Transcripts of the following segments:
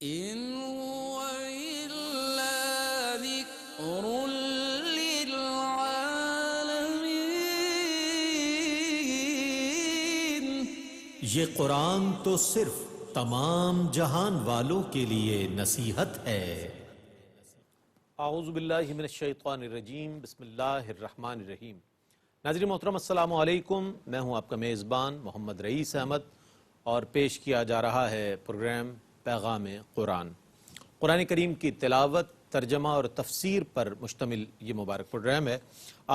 إن هو إلا ذكر للعالمين. یہ قرآن تو صرف تمام جہان والوں کے لیے نصیحت ہے۔ اعوذ باللہ من الشیطان الرجیم، بسم اللہ الرحمن الرحیم۔ ناظرین محترم السلام علیکم، میں ہوں آپ کا میزبان محمد رئیس احمد اور پیش کیا جا رہا ہے پروگرام پیغام قرآن۔ قرآن کریم کی تلاوت، ترجمہ اور تفسیر پر مشتمل یہ مبارک پروگرام ہے۔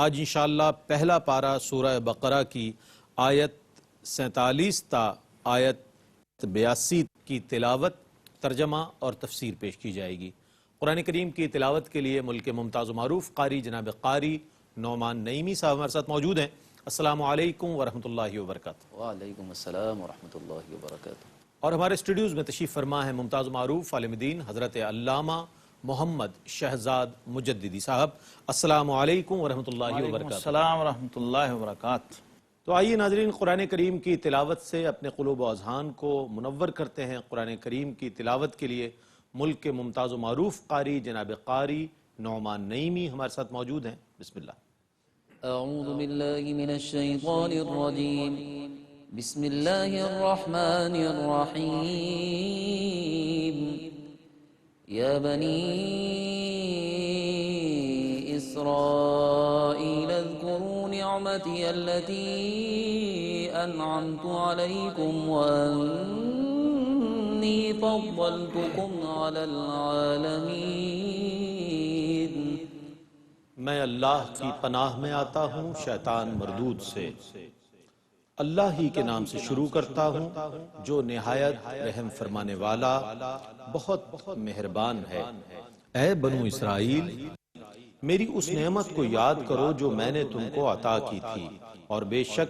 آج انشاءاللہ پہلا پارہ سورہ بقرہ کی آیت 47 تا آیت 82 کی تلاوت، ترجمہ اور تفسیر پیش کی جائے گی۔ قرآن کریم کی تلاوت کے لیے ملک ممتاز و معروف قاری جناب قاری نعمان نعیمی صاحب ہمارے ساتھ موجود ہیں۔ السلام علیکم ورحمۃ اللہ وبرکاتہ۔ وعلیکم السلام ورحمۃ اللہ وبرکاتہ۔ اور ہمارے اسٹوڈیوز میں تشریف فرما ہے ممتاز و معروف عالم دین حضرت علامہ محمد شہزاد مجددی صاحب۔ السلام علیکم ورحمۃ اللہ وبرکاتہ۔ السلام ورحمۃ اللہ وبرکاتہ۔ تو آئیے ناظرین، قرآن کریم کی تلاوت سے اپنے قلوب و اذہان کو منور کرتے ہیں۔ قرآن کریم کی تلاوت کے لیے ملک کے ممتاز و معروف قاری جناب قاری نعمان نعیمی ہمارے ساتھ موجود ہیں۔ بسم اللہ۔ اعوذ باللہ من الشیطان الرجیم، بسم اللہ الرحمن الرحیم۔ یا بنی اسرائیل اذکروا نعمتی التي انعمت علیکم وانی فضلتکم علی العالمین۔ میں اللہ کی پناہ میں آتا ہوں شیطان مردود سے۔ اللہ ہی کے نام سے شروع کرتا ہوں جو نہایت رحم فرمانے والا بہت مہربان ہے۔ اے بنو اسرائیل، میری اس نعمت کو یاد کرو جو میں نے تم کو عطا کی تھی، اور بے شک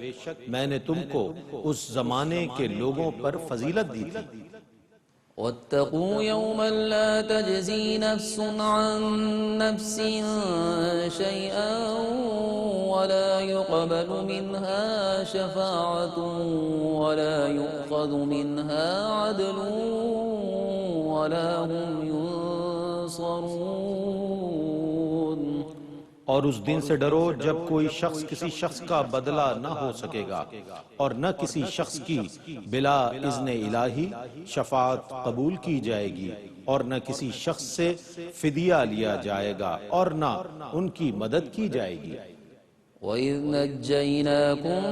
میں نے تم کو اس زمانے کے لوگوں پر فضیلت دی تھی۔ واتقوا يوما لا تجزي نفس عن نفس شيئا ولا يقبل منها شفاعة ولا يؤخذ منها عدل ولا هم ينصرون۔ اور اس دن سے ڈرو جب کوئی شخص کسی شخص کا بدلہ نہ ہو سکے گا، اور نہ کسی شخص کی بلا اذن الہی شفاعت قبول کی جائے گی، اور نہ کسی شخص سے فدیہ لیا جائے گا، اور نہ ان کی مدد کی جائے گی۔ وَإِذْ نَجَّيْنَاكُمْ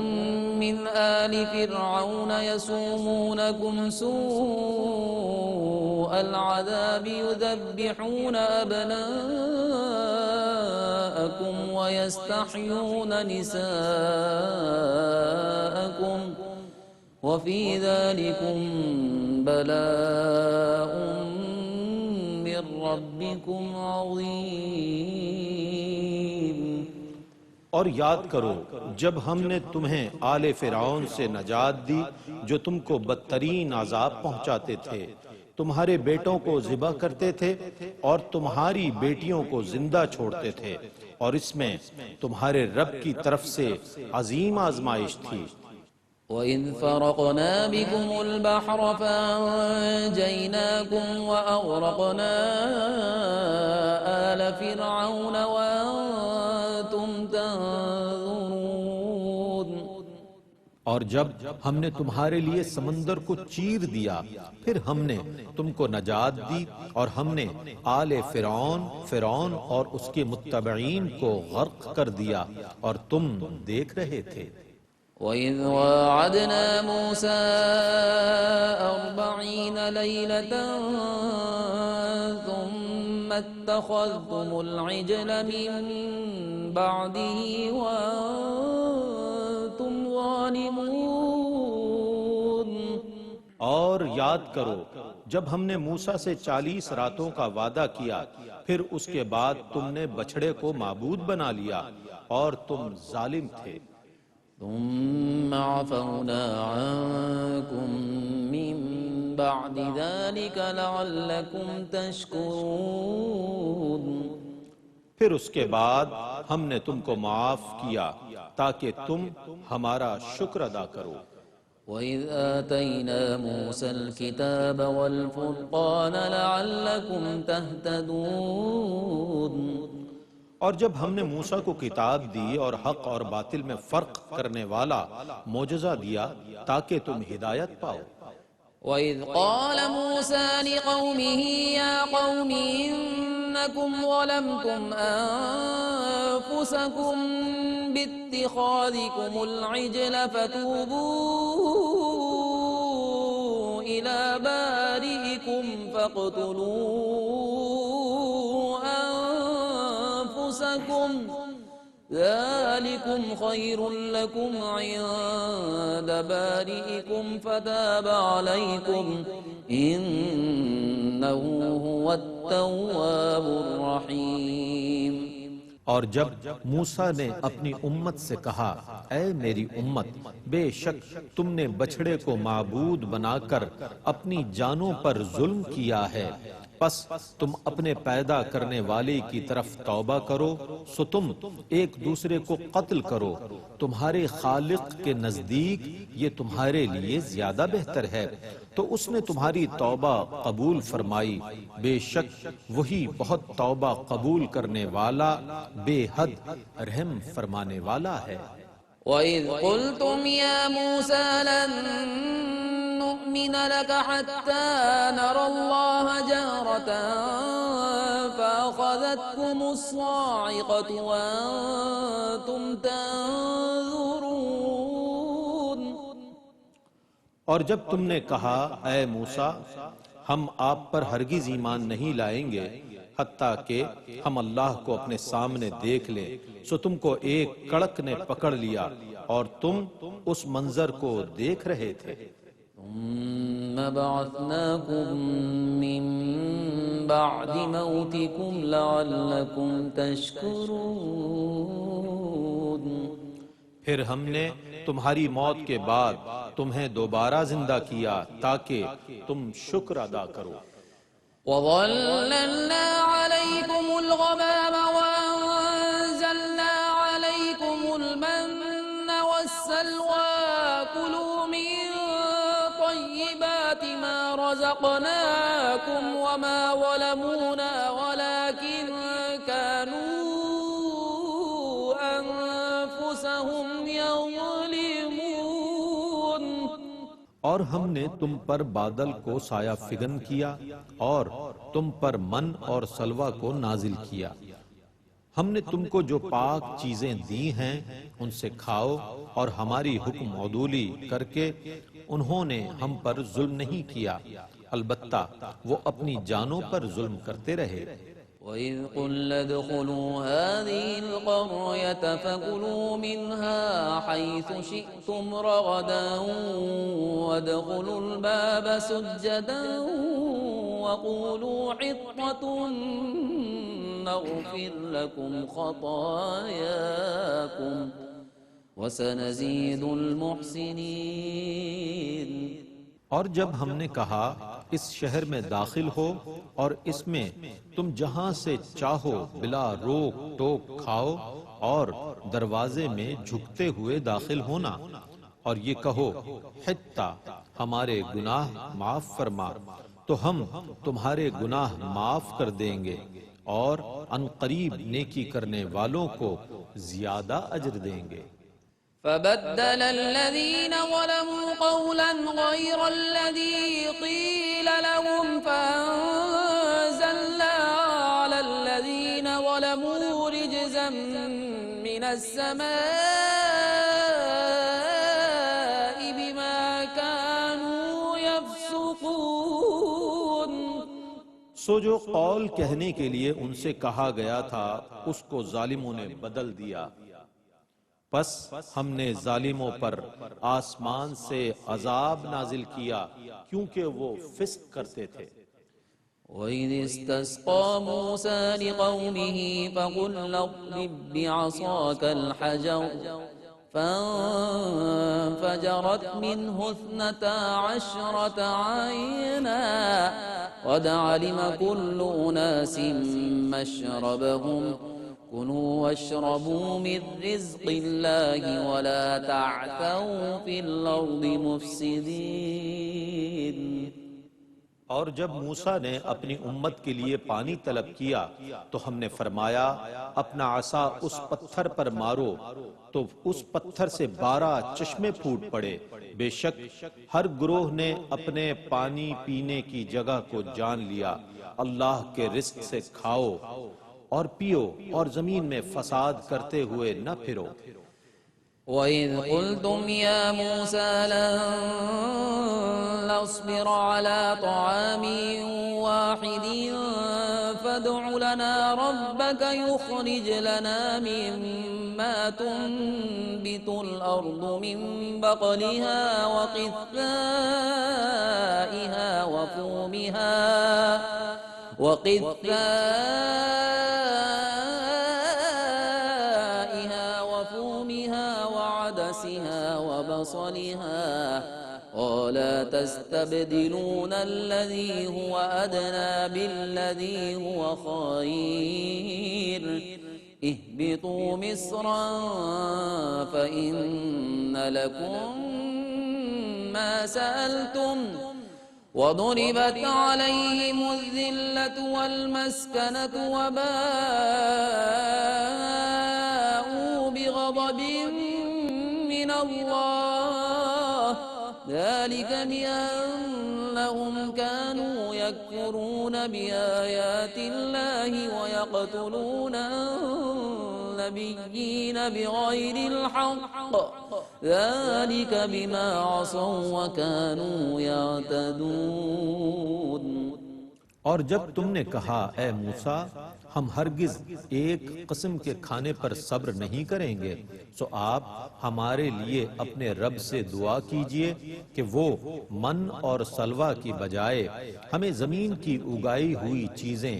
مِنْ آلِ فِرْعَوْنَ يَسُومُونَكُمْ سُوءَ الْعَذَابِ يُذَبِّحُونَ أَبْنَاءَكُمْ وَيَسْتَحْيُونَ نِسَاءَكُمْ وَفِي ذَلِكُمْ بَلَاءٌ مِّن رَّبِّكُمْ عَظِيمٌ۔ اور یاد کرو جب ہم نے تمہیں آل فرعون سے نجات دی جو تم کو بدترین عذاب پہنچاتے تھے، تمہارے بیٹوں کو ذبح کرتے تھے اور تمہاری بیٹیوں کو زندہ چھوڑتے تھے، اور اس میں تمہارے رب کی طرف سے عظیم آزمائش تھی۔ وَإِذْ فَرَقْنَا بِكُمُ الْبَحْرَ فَأَنْجَيْنَاكُمْ وَأَغْرَقْنَا آلَ فِرْعَوْنَ وَأَنْتُمْ تَنْظُرُونَ۔ اور جب ہم نے تمہارے لیے سمندر کو چیر دیا، پھر ہم نے تم کو نجات دی، اور ہم نے آل فرعون اور اس کے متبعین کو غرق کر دیا، اور تم دیکھ رہے تھے۔ وَإِذْ وَاعَدْنَا مُوسَىٰ 40 لَيْلَةً ثُمَّ اتَّخَذْتُمُ الْعِجْلَ مِن بَعْدِهِ وَأَنْتُمْ ظَالِمُونَ۔ اور یاد کرو جب ہم نے موسیٰ سے 40 راتوں کا وعدہ کیا، پھر اس کے بعد تم نے بچھڑے کو معبود بنا لیا اور تم ظالم تھے۔ ثم عفونا عنكم من بعد ذلك لعلكم تشكرون۔ پھر اس کے بعد ہم نے تم کو معاف کیا تاکہ تم ہمارا شکر ادا کرو۔ وَإِذْ آتَيْنَا مُوسَى الْكِتَابَ وَالْفُرْقَانَ لَعَلَّكُمْ تَهْتَدُونَ اور جب ہم نے موسیٰ کو کتاب دی اور حق اور باطل میں فرق کرنے والا معجزہ دیا تاکہ تم ہدایت پاؤ۔ وَإِذْ قَالَ مُوسَى لِقَوْمِهِ يَا قَوْمِ إِنَّكُمْ ظَلَمْتُمْ أَنفُسَكُمْ بِاتِّخَاذِكُمُ الْعِجْلَ فَتُوبُوا إِلَى بَارِئِكُمْ فَاقْتُلُوا أَنفُسَكُمْ ذَلِكُمْ خَيْرٌ لَكُمْ عِندَ بَارِئِكُمْ فَتَابَ عَلَيْكُمْ إِنَّهُ هُوَ التَّوَّابُ الرَّحِيمُ۔ اور جب موسیٰ نے اپنی امت سے کہا اے میری امت، بے شک تم نے بچھڑے کو معبود بنا کر اپنی جانوں پر ظلم کیا ہے، پس تم اپنے پیدا کرنے والے کی طرف توبہ کرو، سو تم ایک دوسرے کو قتل کرو، تمہارے خالق کے نزدیک یہ تمہارے لیے زیادہ بہتر ہے، تو اس نے تمہاری توبہ قبول فرمائی، بے شک وہی بہت توبہ قبول کرنے والا، بے حد رحم فرمانے والا ہے۔ وَإِذْ قُلْتُمْ يَا مُوسَى لَن نُّؤْمِنَ لَكَ حَتَّى نَرَى اللَّهَ جَهْرَةً فَأَخَذَتْكُمُ الصَّاعِقَةُ وَأَنتُمْ تَنظُرُونَ۔ اور جب تم نے کہا اے موسیٰ ہم آپ پر ہرگز ایمان نہیں لائیں گے حتیٰ کہ ہم اللہ کو اپنے سامنے دیکھ لیں، سو تم کو ایک کڑک نے پکڑ لیا اور تم اس منظر کو دیکھ رہے تھے۔ ثُمَّ بَعَثْنَاكُم مِّن بَعْدِ مَوْتِكُمْ لَعَلَّكُمْ تَشْكُرُونَ۔ پھر ہم نے تمہاری موت کے بعد تمہیں دوبارہ زندہ کیا تاکہ تم شکر ادا کرو۔ وَظَلَّلْنَا عَلَيْكُمُ الْغَمَامَ وَأَنزَلْنَا عَلَيْكُمُ الْمَنَّ وَالسَّلْوَىٰ كُلُوا مِن طَيِّبَاتِ مَا رَزَقْنَاكُمْ وَمَا ظَلَمُونَا وَلَٰكِن كَانُوا أَنفُسَهُمْ يَظْلِمُونَ۔ اور ہم نے تم پر بادل کو سایہ فگن کیا اور تم پر من اور سلوہ کو نازل کیا، ہم نے تم کو جو پاک چیزیں دی ہیں ان سے کھاؤ، اور ہماری حکم عدولی کر کے انہوں نے ہم پر ظلم نہیں کیا، البتہ وہ اپنی جانوں پر ظلم کرتے رہے۔ وَإِذْ قُلْنَا ادْخُلُوا هَٰذِهِ الْقَرْيَةَ فَكُلُوا مِنْهَا حَيْثُ شِئْتُمْ رَغَدًا وَادْخُلُوا الْبَابَ سُجَّدًا وَقُولُوا حِطَّةٌ نَّغْفِرْ لَكُمْ خَطَايَاكُمْ وَسَنَزِيدُ الْمُحْسِنِينَ۔ اور جب ہم نے کہا اس شہر میں داخل ہو اور اس میں تم جہاں سے چاہو بلا روک ٹوک کھاؤ، اور دروازے میں جھکتے ہوئے داخل ہونا، اور یہ کہو حتّہ ہمارے گناہ معاف فرما، تو ہم تمہارے گناہ معاف کر دیں گے اور ان قریب نیکی کرنے والوں کو زیادہ اجر دیں گے۔ فبدل الذين ظلموا قولا غير الذي قيل لهم فأنزلنا على الذين ظلموا رجزا من السماء بما كانوا يفسقون۔ سو جو قول کہنے کے لیے ان سے کہا گیا تھا اس کو ظالموں نے بدل دیا، پس ہم نے ظالموں پر آسمان سے عذاب نازل کیا کیونکہ وہ فسق کرتے تھے۔ وَإِذِ اسْتَسْقَىٰ مُوسَىٰ لِقَوْمِهِ فَقُلْنَا اضْرِب بِّعَصَاكَ الْحَجَرَ فَانفَجَرَتْ مِنْهُ 12 عَيْنًا قَدْ عَلِمَ كُلُّ أُنَاسٍ مَّشْرَبَهُمْ كلوا واشربوا من رزق الله ولا تعثوا في الأرض مفسدين۔ اور جب موسیٰ نے اپنی امت کے لیے پانی طلب کیا تو ہم نے فرمایا اپنا عصا اس پتھر پر مارو، تو اس پتھر سے 12 چشمے پھوٹ پڑے۔ بے شک ہر گروہ نے اپنے پانی پینے کی جگہ کو جان لیا۔ اللہ کے رزق سے کھاؤ اور پیو اور زمین میں فساد کرتے ہوئے نہ پھرو۔ وَإِذْ قُلْتُمْ يَا مُوسَى لَن نَّصْبِرَ عَلَىٰ طَعَامٍ وَاحِدٍ فَادْعُ لَنَا رَبَّكَ يُخْرِجْ لَنَا مِمَّا تُنبِتُ الْأَرْضُ مِن بَقْلِهَا وَقِثَّائِهَا وَفُومِهَا وَعَدَسِهَا وَبَصَلِهَا قَالَ تَسْتَبْدِلُونَ الَّذِي هُوَ أَدْنَىٰ بِالَّذِي هُوَ خَيْرٌ اهْبِطُوا مِصْرًا فَإِنَّ لَكُم مَّا سَأَلْتُمْ وَضُرِبَتْ عَلَيْهِمُ الذِّلَّةُ وَالْمَسْكَنَةُ وَبَاءُوا بِغَضَبٍ مِّنَ اللَّهِ ذَلِكَ بِأَنَّهُمْ كَانُوا يَكْفُرُونَ بِآيَاتِ اللَّهِ وَيَقْتُلُونَ النَّبِيِّينَ بِغَيْرِ الْحَقِّ ذَلِكَ بِمَا عَصَوا وَكَانُوا يَعْتَدُونَ۔ اور جب تم نے کہا اے موسیٰ ہم ہرگز ایک قسم کے کھانے پر صبر نہیں کریں گے، سو آپ ہمارے لیے اپنے رب سے دعا کیجئے کہ وہ من اور سلوہ کی بجائے ہمیں زمین کی اگائی ہوئی چیزیں،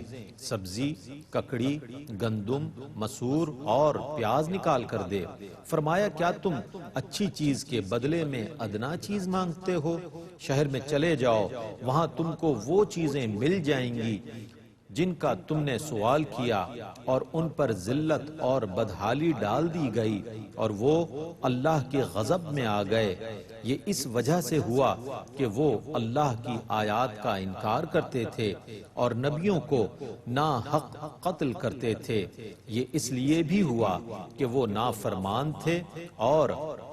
سبزی، ککڑی، گندم، مسور اور پیاز نکال کر دے۔ فرمایا کیا تم اچھی چیز کے بدلے میں ادنا چیز مانگتے ہو؟ شہر میں چلے جاؤ، وہاں تم کو وہ چیزیں مل جائیں گی جن کا تم نے سوال کیا، اور ان پر ذلت اور بدحالی ڈال دی گئی اور وہ اللہ کے غضب میں آ گئے۔ یہ اس وجہ سے ہوا کہ وہ اللہ کی آیات کا انکار کرتے تھے اور نبیوں کو ناحق قتل کرتے تھے۔ یہ اس لیے بھی ہوا کہ وہ نافرمان تھے اور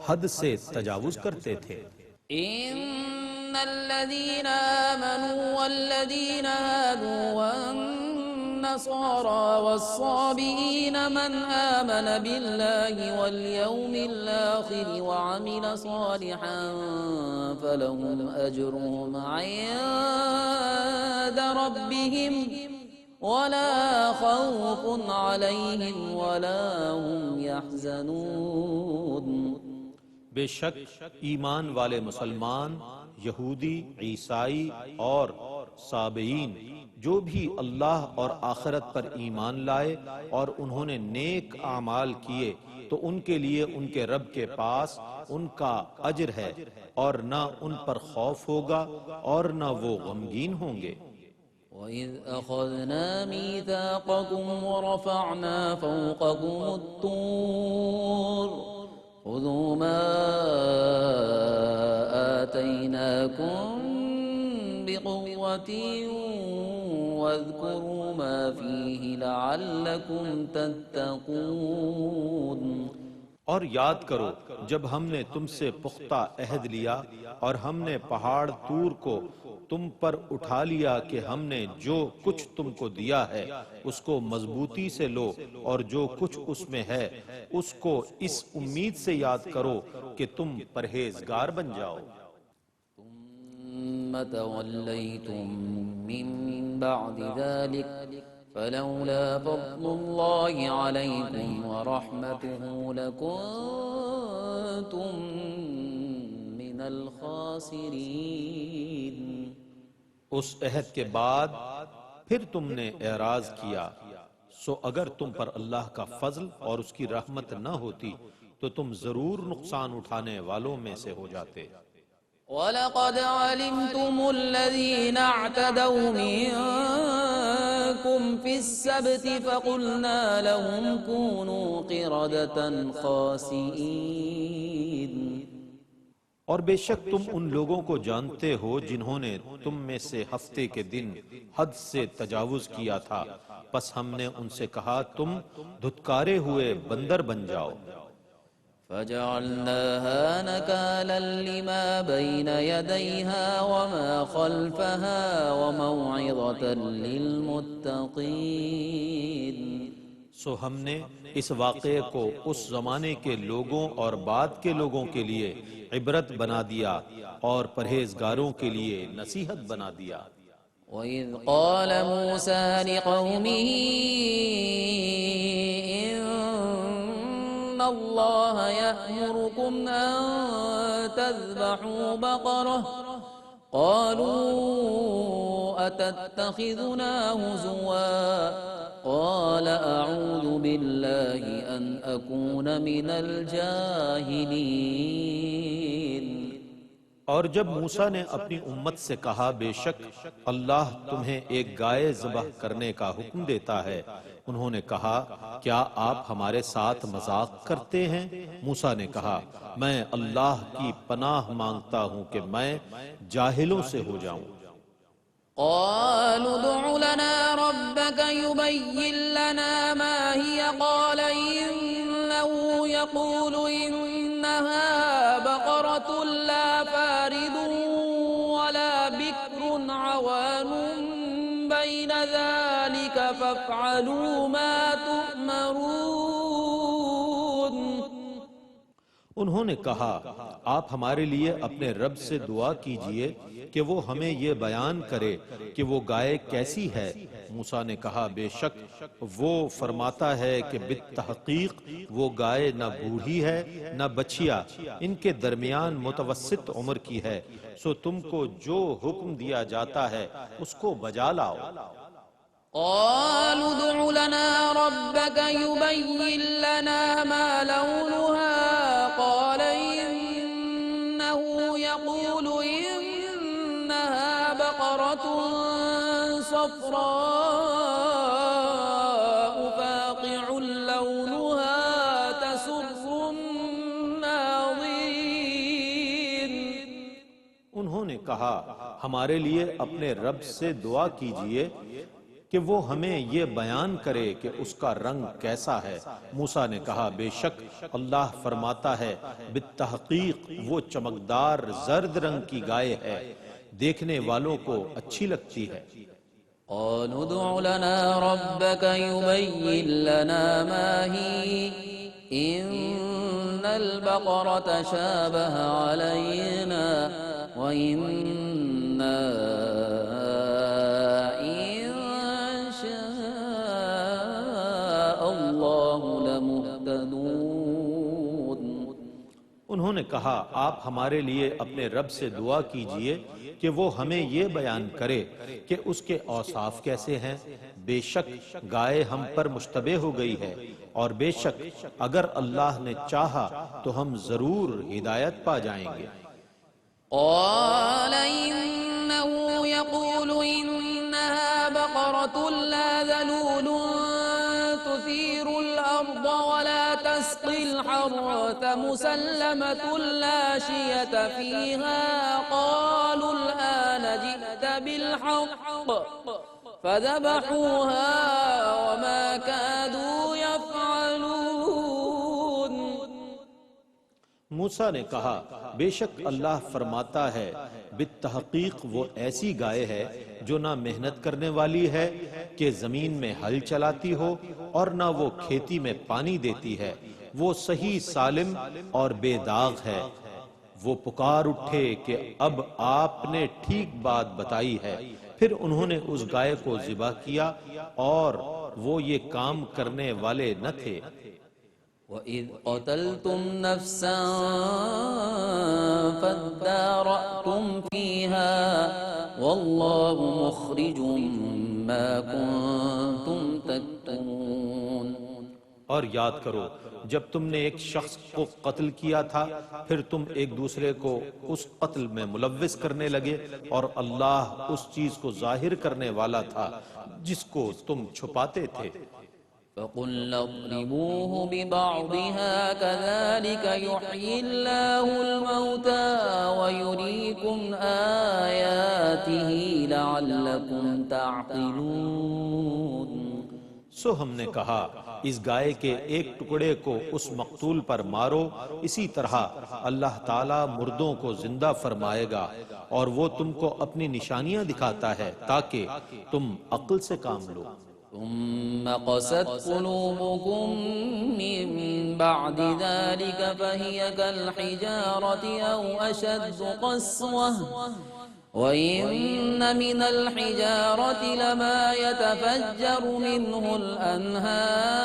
حد سے تجاوز کرتے تھے۔ إن الذين آمنوا والذين هادوا والنصارى والصابئين من آمن بالله واليوم الآخر وعمل صالحا فلهم أجرهم عند ربهم ولا خوف عليهم ولا هم يحزنون۔ بے شک ایمان والے مسلمان، یہودی، عیسائی اور صابئین جو بھی اللہ اور آخرت پر ایمان لائے اور انہوں نے نیک اعمال کیے تو ان کے لیے ان کے رب کے پاس ان کا اجر ہے، اور نہ ان پر خوف ہوگا اور نہ وہ غمگین ہوں گے۔ وَإِذْ أَخَذْنَا مِيثَاقَكُمْ وَرَفَعْنَا فَوْقَكُمُ الطُّورَ خُذُوا مَا آتَيْنَاكُمْ بِقُوَّةٍ وَاذْكُرُوا مَا فِيهِ لَعَلَّكُمْ تَتَّقُونَ۔ اور یاد کرو جب ہم نے تم سے پختہ عہد لیا اور ہم نے پہاڑ طور کو تم پر اٹھا لیا کہ ہم نے جو کچھ تم کو دیا ہے اس کو مضبوطی سے لو، اور جو کچھ اس میں ہے اس کو اس امید سے یاد کرو کہ تم پرہیزگار بن جاؤ۔ ثم توليتم من بعد ذلك فلولا فضل الله عليكم ورحمته لكنتم من الخاسرين۔ اس عہد کے بعد پھر تم نے اعراض کیا، سو اگر تم پر اللہ کا فضل اور اس کی رحمت نہ ہوتی تو تم ضرور نقصان اٹھانے والوں میں سے ہو جاتے۔ وَلَقَدْ عَلِمْتُمُ الَّذِينَ اعْتَدَوْا مِنكُمْ في السبت فقلنا لهم كونوا قردة خاسئين اور بے شک تم ان لوگوں کو جانتے ہو جنہوں نے تم میں سے ہفتے کے دن حد سے تجاوز کیا تھا، پس ہم نے ان سے کہا تم دھتکارے ہوئے بندر بن جاؤ۔ فجعلناها نكالا لما بين يديها وما خلفها وموعظة للمتقين سو ہم نے اس واقعے کو اس زمانے کے لوگوں اور بعد کے لوگوں کے لیے عبرت بنا دیا اور پرہیزگاروں کے لیے نصیحت بنا دیا۔ وَإِذْ قَالَ مُوسَى لِقَوْمِهِ إِنَّ اللَّهَ يَأْمُرُكُمْ أَن تَذْبَحُوا بَقَرَةً قَالُوا أَتَتَّخِذُنَا هُزُوًا قال اعوذ باللہ ان اکون من الجاہلین۔ اور جب موسیٰ نے اپنی امت سے کہا بے شک اللہ تمہیں ایک گائے ذبح کرنے کا حکم دیتا ہے، انہوں نے کہا کیا آپ ہمارے ساتھ مذاق کرتے ہیں؟ موسیٰ نے کہا میں اللہ کی پناہ مانگتا ہوں کہ میں جاہلوں سے ہو جاؤں۔ قالوا ادع لنا ربك يبين لنا ما هي قال إنه يقول إنها بقرة لا فارض ولا بكر عوان بين ذلك فافعلوا ما تؤمرون۔ انہوں نے کہا آپ ہمارے لیے اپنے رب سے دعا کیجئے کہ وہ ہمیں یہ بیان کرے کہ وہ گائے کیسی ہے۔ موسیٰ نے کہا بے شک وہ فرماتا ہے کہ بالتحقیق وہ گائے نہ بوڑھی ہے نہ بچیا، ان کے درمیان متوسط عمر کی ہے، سو تم کو جو حکم دیا جاتا ہے اس کو بجا لاؤ۔ قالوا ادع لنا ربك يبين لنا ما لونها قال إنه يقول إنها بقرة صفراء فاقع لونها تسر الناظرين۔ انہوں نے کہا ہمارے لیے اپنے رب سے دعا کیجئے کہ وہ ہمیں یہ بیان کرے کہ اس کا رنگ کیسا ہے۔ موسیٰ نے کہا بے شک اللہ فرماتا ہے بالتحقیق وہ چمکدار زرد رنگ کی گائے ہے، دیکھنے والوں کو اچھی لگتی ہے۔ قالوا ادع لنا ربك يبين لنا ما هي إن البقرة شابه علينا وإنا انہوں نے کہا آپ ہمارے لیے اپنے رب سے دعا کیجئے کہ وہ ہمیں یہ بیان کرے کہ اس کے اوصاف کیسے ہیں۔ بے شک گائے ہم پر مشتبہ ہو گئی ہے، اور بے شک اگر اللہ نے چاہا تو ہم ضرور ہدایت پا جائیں گے۔ قال إنه يقول إنها بقرة لا ذلول تثير الأرض ولا تسقي الحرث مسلمة لا شية فيها قالوا الآن جئت بالحق فذبحوها وما كادوا يفعلون۔ موسیٰ نے کہا بے شک اللہ فرماتا ہے بالتحقیق وہ ایسی گائے ہے جو نہ محنت کرنے والی ہے کہ زمین میں ہل چلاتی ہو، اور نہ وہ کھیتی میں پانی دیتی ہے، وہ صحیح سالم اور بے داغ ہے۔ وہ پکار اٹھے کہ اب آپ نے ٹھیک بات بتائی ہے، پھر انہوں نے اس گائے کو ذبح کیا اور وہ یہ کام کرنے والے نہ تھے۔ وَإِذْ قَتَلْتُمْ نَفْسًا فَادَّارَأْتُمْ فِيهَا وَاللَّهُ مُخْرِجٌ مَا كُنْتُمْ تَكْتُمُونَ۔ اور یاد کرو جب تم نے ایک شخص کو قتل کیا تھا پھر تم ایک دوسرے کو اس قتل میں ملوث کرنے لگے اور اللہ اس چیز کو ظاہر کرنے والا تھا جس کو تم چھپاتے تھے۔ فَقُلْنَا اضْرِبُوهُ بِبَعْضِهَا كَذَلِكَ يُحْيِي اللَّهُ الْمَوْتَى وَيُرِيكُمْ آيَاتِهِ لَعَلَّكُمْ تَعْقِلُونَ۔ سو ہم نے کہا اس گائے کے ایک ٹکڑے کو اس مقتول پر مارو، اسی طرح اللہ تعالیٰ مردوں کو زندہ فرمائے گا اور وہ تم کو اپنی نشانیاں دکھاتا ہے تاکہ تم عقل سے کام لو۔ ثم قست قلوبكم من بعد ذلك فهي كالحجارة أو أشد قسوة وإن من الحجارة لما يتفجر منه الأنهار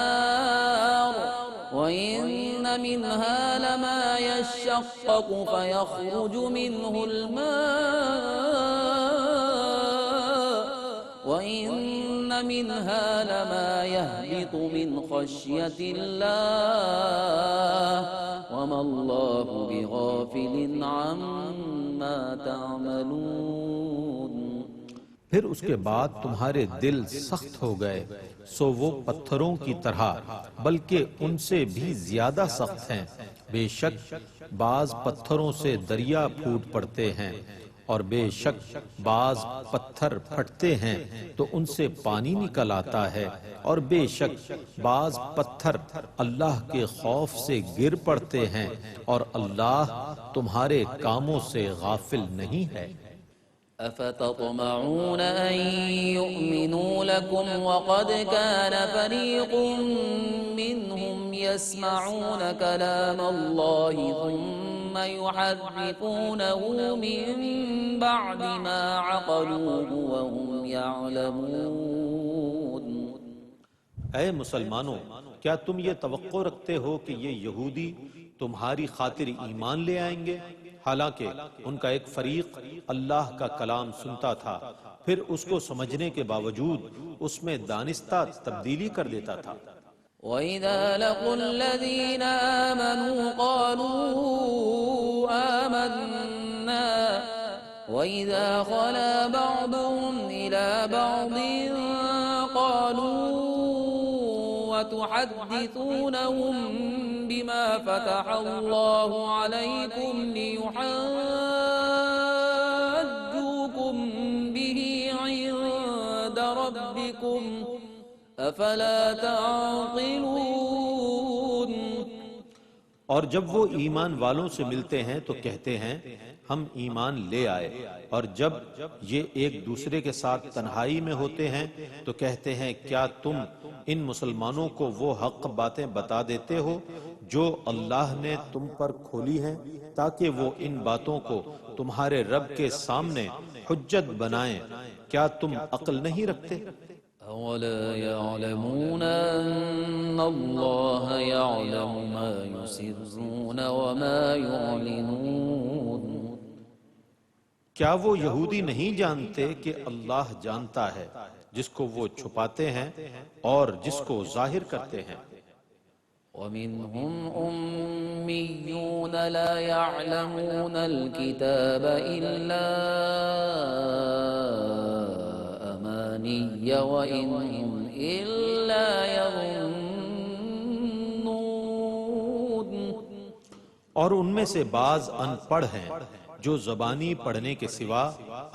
وإن منها لما يشقق فيخرج منه الماء وإن منها لما يهبط من خشية الله وما الله بغافل عما تعملون۔ پھر اس کے بعد تمہارے دل سخت ہو گئے سو وہ پتھروں کی طرح بلکہ ان سے بھی زیادہ سخت ہیں۔ بے شک بعض پتھروں سے دریا پھوٹ پڑتے ہیں اور بے شک بعض پتھر پھٹتے ہیں تو ان سے پانی نکل آتا ہے اور بے شک بعض پتھر اللہ کے خوف سے گر پڑتے ہیں اور اللہ تمہارے کاموں سے غافل نہیں ہے۔ أفتطمعون أن يؤمنوا لكم وقد كان فريق منهم يسمعون كلام الله ثم يحرفونه من بعد ما عقلوه وهم يعلمون۔ اے مسلمانوں، کیا تم یہ توقع رکھتے ہو کہ یہ یہودی تمہاری خاطر ایمان لے آئیں گے؟ حالانکہ ان کا ایک فریق اللہ کا کلام سنتا تھا پھر اس کو سمجھنے کے باوجود اس میں دانستہ تبدیلی کر دیتا تھا۔ وَإِذَا لَقُوا الَّذِينَ آمَنُوا قَالُوا آمَنَّا وَإِذَا خَلَا بَعْضُهُمْ إِلَى بَعْضٍ قَالُوا وَتُحَدِّثُونَهُمْ بِمَا فَتَحَ اللَّهُ عَلَيْكُمْ لِيُحَاجُّوكُمْ بِهِ عِندَ رَبِّكُمْ أَفَلَا تَعْقِلُونَ۔ اور جب وہ ایمان والوں سے ملتے ہیں تو کہتے ہیں ہم ایمان لے آئے، اور جب یہ ایک دوسرے کے ساتھ تنہائی میں ہوتے ہیں تو کہتے ہیں کیا تم ان مسلمانوں کو وہ حق باتیں بتا دیتے ہو جو اللہ نے تم پر کھولی ہیں تاکہ وہ ان باتوں کو تمہارے رب کے سامنے حجت بنائیں؟ کیا تم عقل نہیں رکھتے؟ أَوَلَا يَعْلَمُونَ أَنَّ اللَّهَ يَعْلَمُ مَا يُسِرُّونَ وَمَا يُعْلِنُونَ۔ کیا وہ یہودی نہیں جانتے کہ اللہ جانتا ہے جس کو وہ چھپاتے ہیں اور جس کو ظاہر کرتے ہیں؟ وَمِنْهُمْ أُمِّيُّونَ لَا يَعْلَمُونَ الْكِتَابَ إِلَّا أَمَانِيَّ وَإِنْ هُمْ إِلَّا يَظُنُّونَ۔ اور ان میں سے بعض ان پڑھ ہیں جو زبانی پڑھنے کے سوا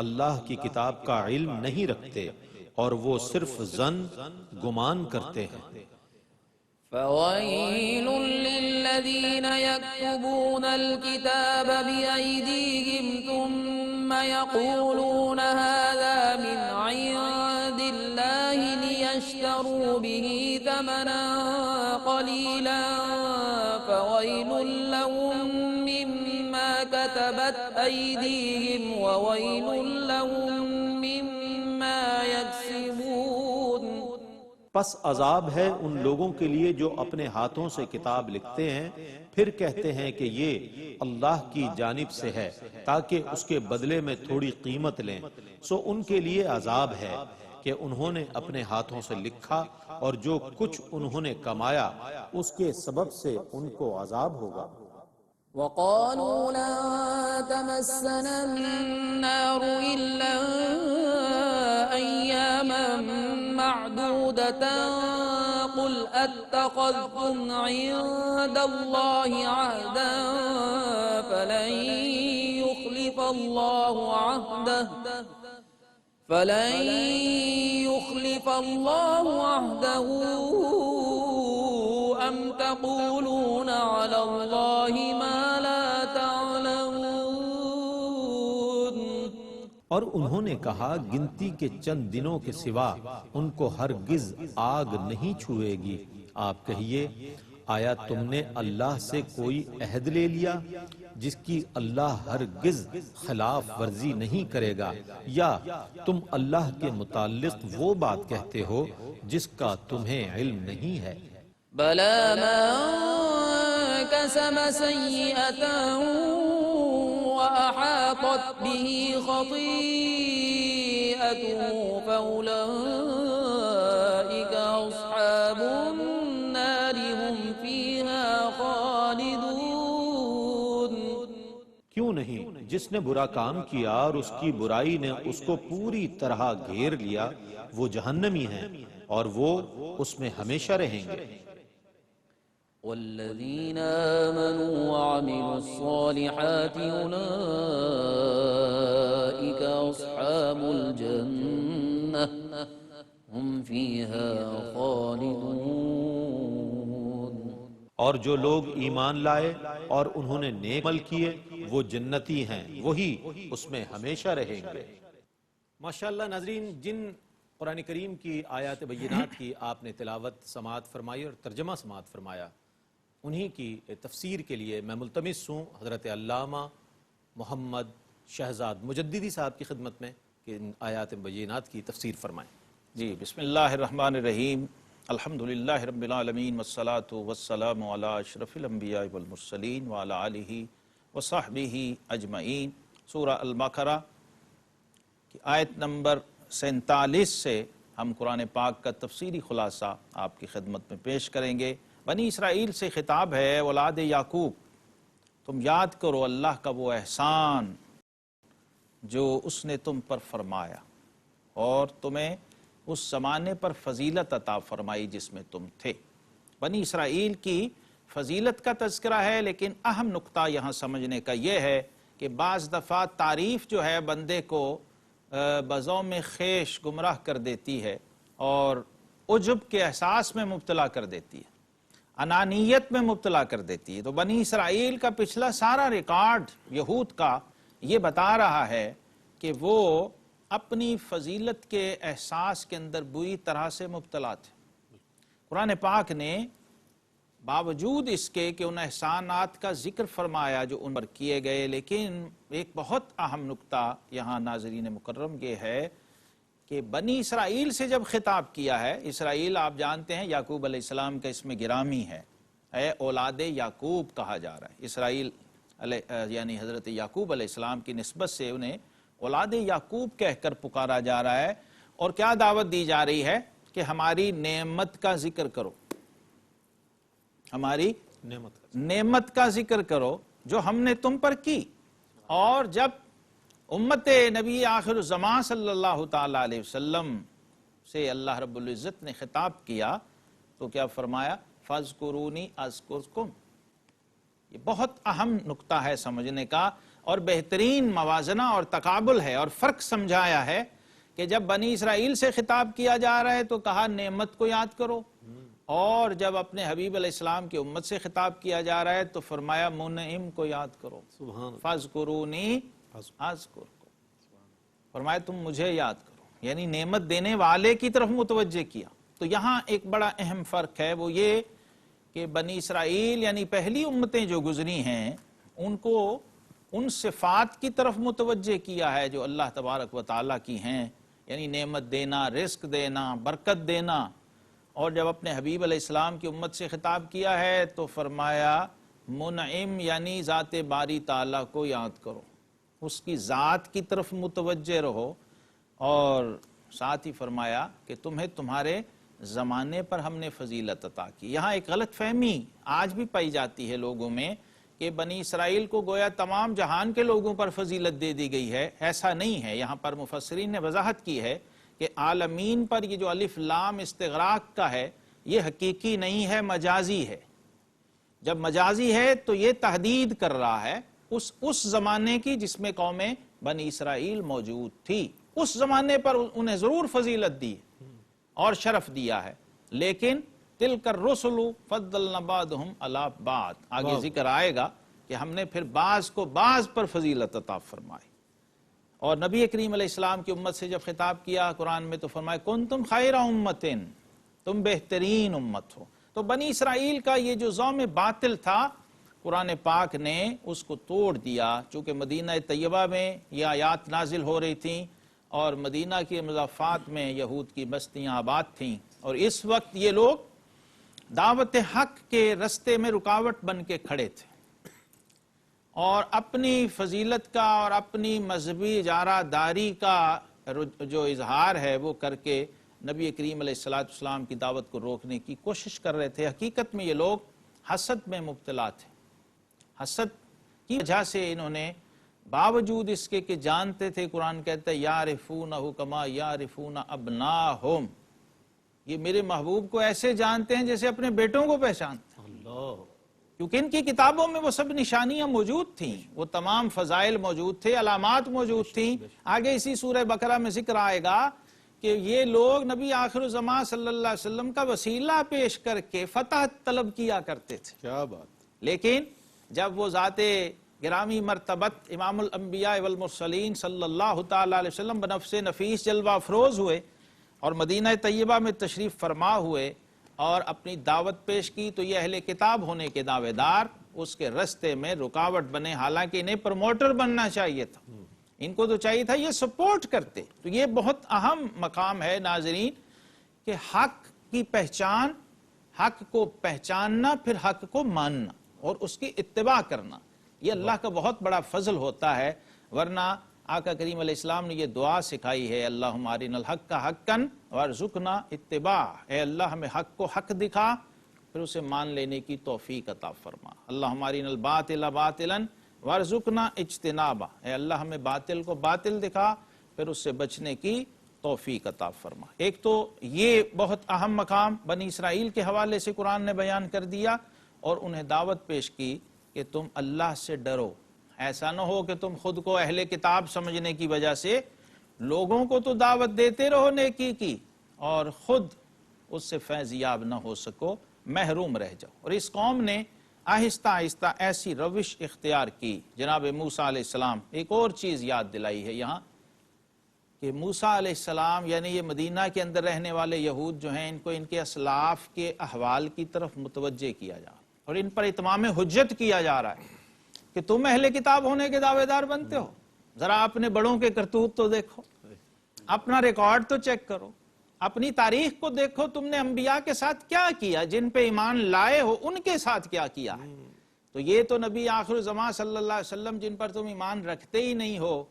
اللہ کی کتاب کا علم نہیں رکھتے اور وہ صرف ظن گمان کرتے ہیں۔ فَوَيْلٌ لِّلَّذِينَ يَكْتُبُونَ الْكِتَابَ بِأَيْدِيهِمْ ثُمَّ يَقُولُونَ هَذَا مِنْ عِندِ اللَّهِ لِيَشْتَرُوا بِهِ ثَمَنًا قَلِيلًا فَوَيْلٌ لَّهُم مِّمَّا كَتَبَتْ أَيْدِيهِمْ وَوَيْلٌ لَّهُم مِّمَّا يَكْسِبُونَ۔ پس عذاب ہے ان لوگوں کے لیے جو اپنے ہاتھوں سے کتاب لکھتے ہیں پھر کہتے ہیں کہ یہ اللہ کی جانب سے ہے تاکہ اس کے بدلے میں تھوڑی قیمت لیں، سو ان کے لیے عذاب ہے کہ انہوں نے اپنے ہاتھوں سے لکھا اور جو کچھ انہوں نے کمایا اس کے سبب سے ان کو عذاب ہوگا۔ وقالوا لن تمسنا النار إلا أياما معدودة قل أتخذتم عند الله عهدا فلن يخلف الله عهده أم تقولون على الله ما لا تعلمون۔ اور انہوں نے کہا گنتی کے چند دنوں کے سوا ان کو ہرگز آگ نہیں چھوئے گی۔ آپ کہیے آیا تم نے اللہ سے کوئی عہد لے لیا جس کی اللہ ہرگز خلاف ورزی نہیں کرے گا، یا تم اللہ کے متعلق وہ بات کہتے ہو جس کا تمہیں علم نہیں ہے؟ بلى من كسب سيئة وأحاطت به خطيئته فأولئك أصحاب النار هم فيها خالدون۔ کیوں نہیں، جس نے برا کام کیا اور اس کی برائی نے اس کو پوری طرح گھیر لیا وہ جہنمی ہیں اور وہ اس میں ہمیشہ رہیں گے۔ والذين آمنوا وعملوا الصالحات أولئك أصحاب الجنة هم فيها خالدون۔ اور جو لوگ ایمان لائے اور انہوں نے نیک عمل کیے وہ جنتی ہیں، وہی اس میں ہمیشہ رہیں گے۔ ماشاءاللہ ناظرین، جن قرآن کریم کی آیات بینات کی آپ نے تلاوت سماعت فرمائی اور ترجمہ سماعت فرمایا، انہی کی تفسیر کے لیے میں ملتمس ہوں حضرت علامہ محمد شہزاد مجددی صاحب کی خدمت میں کہ ان آیات بینات کی تفسیر فرمائیں۔ جی، بسم اللہ الرحمن الرحیم، الحمدللہ رب العالمین والصلاة والسلام علی اشرف الانبیاء والمرسلین وعلی آلہ وصحبہ اجمعین۔ سورہ البقرہ کی آیت نمبر 47 سے ہم قرآن پاک کا تفسیری خلاصہ آپ کی خدمت میں پیش کریں گے۔ بنی اسرائیل سے خطاب ہے، اولاد یعقوب تم یاد کرو اللہ کا وہ احسان جو اس نے تم پر فرمایا اور تمہیں اس زمانے پر فضیلت عطا فرمائی جس میں تم تھے۔ بنی اسرائیل کی فضیلت کا تذکرہ ہے، لیکن اہم نقطہ یہاں سمجھنے کا یہ ہے کہ بعض دفعہ تعریف جو ہے بندے کو بزوم خیش گمراہ کر دیتی ہے اور عجب کے احساس میں مبتلا کر دیتی ہے، انانیت میں مبتلا کر دیتی ہے۔ تو بنی اسرائیل کا پچھلا سارا ریکارڈ یہود کا یہ بتا رہا ہے کہ وہ اپنی فضیلت کے احساس کے اندر بری طرح سے مبتلا تھے۔ قرآن پاک نے باوجود اس کے کہ ان احسانات کا ذکر فرمایا جو ان پر کیے گئے، لیکن ایک بہت اہم نقطہ یہاں ناظرین مکرم یہ ہے کہ بنی اسرائیل سے جب خطاب کیا ہے، اسرائیل آپ جانتے ہیں یعقوب علیہ السلام کا اسم گرامی ہے، اولاد یعقوب کہا جا رہا ہے۔ اسرائیل یعنی حضرت یعقوب علیہ السلام کی نسبت سے انہیں اولاد یعقوب کہہ کر پکارا جا رہا ہے، اور کیا دعوت دی جا رہی ہے کہ ہماری نعمت کا ذکر کرو، ہماری نعمت کا ذکر کرو جو ہم نے تم پر کی۔ اور جب امت نبی آخر الزمان صلی اللہ تعالی علیہ وسلم سے اللہ رب العزت نے خطاب کیا تو کیا فرمایا؟ فَاذْكُرُونِي أَذْكُرْكُمْ۔ یہ بہت اہم نقطہ ہے سمجھنے کا، اور بہترین موازنہ اور تقابل ہے اور فرق سمجھایا ہے کہ جب بنی اسرائیل سے خطاب کیا جا رہا ہے تو کہا نعمت کو یاد کرو، اور جب اپنے حبیب علیہ السلام کی امت سے خطاب کیا جا رہا ہے تو فرمایا منعم کو یاد کرو، فَاذْكُرُونِي أَذْكُرْكُمْ، فرمایا تم مجھے یاد کرو، یعنی نعمت دینے والے کی طرف متوجہ کیا۔ تو یہاں ایک بڑا اہم فرق ہے، وہ یہ کہ بنی اسرائیل یعنی پہلی امتیں جو گزری ہیں ان کو ان صفات کی طرف متوجہ کیا ہے جو اللہ تبارک و تعالیٰ کی ہیں، یعنی نعمت دینا، رزق دینا، برکت دینا۔ اور جب اپنے حبیب علیہ السلام کی امت سے خطاب کیا ہے تو فرمایا منعم، یعنی ذات باری تعالیٰ کو یاد کرو، اس کی ذات کی طرف متوجہ رہو، اور ساتھ ہی فرمایا کہ تمہیں تمہارے زمانے پر ہم نے فضیلت عطا کی۔ یہاں ایک غلط فہمی آج بھی پائی جاتی ہے لوگوں میں کہ بنی اسرائیل کو گویا تمام جہان کے لوگوں پر فضیلت دے دی گئی ہے، ایسا نہیں ہے۔ یہاں پر مفسرین نے وضاحت کی ہے کہ عالمین پر یہ جو الف لام استغراق کا ہے یہ حقیقی نہیں ہے، مجازی ہے۔ جب مجازی ہے تو یہ تحدید کر رہا ہے اس زمانے کی جس میں قوم بنی اسرائیل موجود تھی، اس زمانے پر انہیں ضرور فضیلت دی اور شرف دیا ہے، لیکن تلک الرسل فضلنا بعضهم علی بعض، آگے ذکر آئے گا کہ ہم نے پھر بعض کو بعض پر فضیلت عطا فرمائی۔ اور نبی کریم علیہ السلام کی امت سے جب خطاب کیا قرآن میں تو فرمایا کنتم خیر امت، تم بہترین امت ہو۔ تو بنی اسرائیل کا یہ جو زوم باطل تھا قرآن پاک نے اس کو توڑ دیا، چونکہ مدینہ طیبہ میں یہ آیات نازل ہو رہی تھیں اور مدینہ کے مضافات میں یہود کی بستیاں آباد تھیں، اور اس وقت یہ لوگ دعوت حق کے رستے میں رکاوٹ بن کے کھڑے تھے، اور اپنی فضیلت کا اور اپنی مذہبی اجارہ داری کا جو اظہار ہے وہ کر کے نبی کریم علیہ السلام کی دعوت کو روکنے کی کوشش کر رہے تھے۔ حقیقت میں یہ لوگ حسد میں مبتلا تھے، حسد کی وجہ سے انہوں نے باوجود اس کے کہ جانتے تھے، قرآن کہتا ہے یعرفونہ کما یعرفون ابناہم، یہ میرے محبوب کو ایسے جانتے ہیں جیسے اپنے بیٹوں کو پہچانتے ہیں، کیونکہ ان کی کتابوں میں وہ سب نشانیاں موجود تھیں، وہ تمام فضائل موجود تھے، علامات موجود تھیں۔ آگے اسی سورہ بقرہ میں ذکر آئے گا کہ یہ لوگ نبی آخر الزمان صلی اللہ علیہ وسلم کا وسیلہ پیش کر کے فتح طلب کیا کرتے تھے، کیا بات۔ لیکن جب وہ ذات گرامی مرتبت امام الانبیاء والمرسلین صلی اللہ تعالی علیہ وسلم بنفس نفیس جلوہ افروز ہوئے اور مدینہ طیبہ میں تشریف فرما ہوئے اور اپنی دعوت پیش کی، تو یہ اہل کتاب ہونے کے دعوے دار اس کے رستے میں رکاوٹ بنے، حالانکہ انہیں پروموٹر بننا چاہیے تھا، ان کو تو چاہیے تھا یہ سپورٹ کرتے۔ تو یہ بہت اہم مقام ہے ناظرین کہ حق کی پہچان، حق کو پہچاننا، پھر حق کو ماننا اور اس کی اتباع کرنا، یہ اللہ کا بہت بڑا فضل ہوتا ہے۔ ورنہ آقا کریم علیہ السلام نے یہ دعا سکھائی ہے اللہم ارنا الحق حقا وارزقنا اتباع، اے اللہ ہمیں حق کو حق دکھا پھر اسے مان لینے کی توفیق عطا فرما، اللہم ارنا الباطل باطلا وارزقنا اجتنابا، اے اللہ ہمیں باطل کو باطل دکھا پھر اس سے بچنے کی توفیق عطا فرما۔ ایک تو یہ بہت اہم مقام بنی اسرائیل کے حوالے سے قرآن نے بیان کر دیا اور انہیں دعوت پیش کی کہ تم اللہ سے ڈرو، ایسا نہ ہو کہ تم خود کو اہل کتاب سمجھنے کی وجہ سے لوگوں کو تو دعوت دیتے رہو نیکی کی اور خود اس سے فیض یاب نہ ہو سکو، محروم رہ جاؤ۔ اور اس قوم نے آہستہ آہستہ ایسی روش اختیار کی۔ جناب موسیٰ علیہ السلام ایک اور چیز یاد دلائی ہے یہاں کہ موسیٰ علیہ السلام یعنی یہ مدینہ کے اندر رہنے والے یہود جو ہیں، ان کو ان کے اسلاف کے احوال کی طرف متوجہ کیا جا رہا اور ان پر اتمام حجت کیا جا رہا ہے کہ تم اہل کتاب ہونے کے دعوے دار بنتے ہو، ذرا اپنے بڑوں کے کرتوت تو دیکھو، اپنا ریکارڈ تو چیک کرو، اپنی تاریخ کو دیکھو، تم نے انبیاء کے ساتھ کیا کیا، جن پہ ایمان لائے ہو ان کے ساتھ کیا کیا ہے۔ تو یہ تو نبی آخر الزمان صلی اللہ علیہ وسلم جن پر تم ایمان رکھتے ہی نہیں ہو،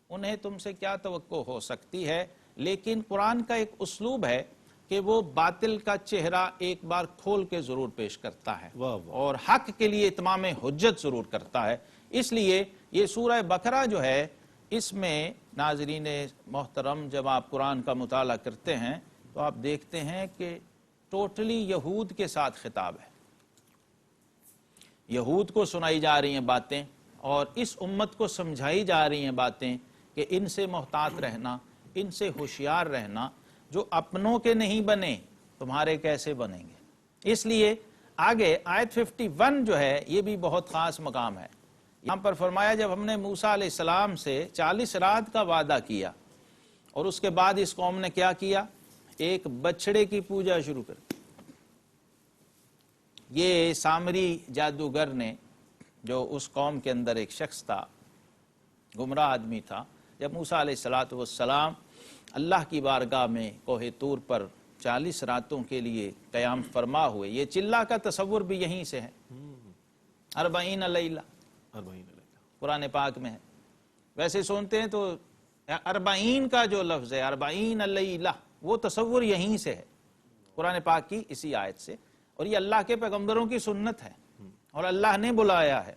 انہیں تم سے کیا توقع ہو سکتی ہے۔ لیکن قرآن کا ایک اسلوب ہے کہ وہ باطل کا چہرہ ایک بار کھول کے ضرور پیش کرتا ہے اور حق کے لیے اتمام حجت ضرور کرتا ہے۔ اس لیے یہ سورہ بقرہ جو ہے، اس میں ناظرین محترم جب آپ قرآن کا مطالعہ کرتے ہیں تو آپ دیکھتے ہیں کہ ٹوٹلی یہود کے ساتھ خطاب ہے، یہود کو سنائی جا رہی ہیں باتیں اور اس امت کو سمجھائی جا رہی ہیں باتیں کہ ان سے محتاط رہنا، ان سے ہوشیار رہنا، جو اپنوں کے نہیں بنے تمہارے کیسے بنیں گے۔ اس لیے آگے آیت 51 جو ہے یہ بھی بہت خاص مقام ہے۔ یہاں پر فرمایا جب ہم نے موسیٰ علیہ السلام سے 40 رات کا وعدہ کیا اور اس کے بعد اس قوم نے کیا کیا، ایک بچڑے کی پوجا شروع کر دی۔ یہ سامری جادوگر نے، جو اس قوم کے اندر ایک شخص تھا، گمراہ آدمی تھا، جب موسیٰ علیہ السلام اللہ کی بارگاہ میں کوہ طور پر 40 راتوں کے لیے قیام فرما ہوئے، یہ چلہ کا تصور بھی یہیں سے ہے، 40 لیلہ قرآن پاک میں ہے۔ ویسے سنتے ہیں تو اربعین کا جو لفظ ہے، اربعین لیلہ، وہ تصور یہیں سے ہے، قرآن پاک کی اسی آیت سے، اور یہ اللہ کے پیغمبروں کی سنت ہے اور اللہ نے بلایا ہے۔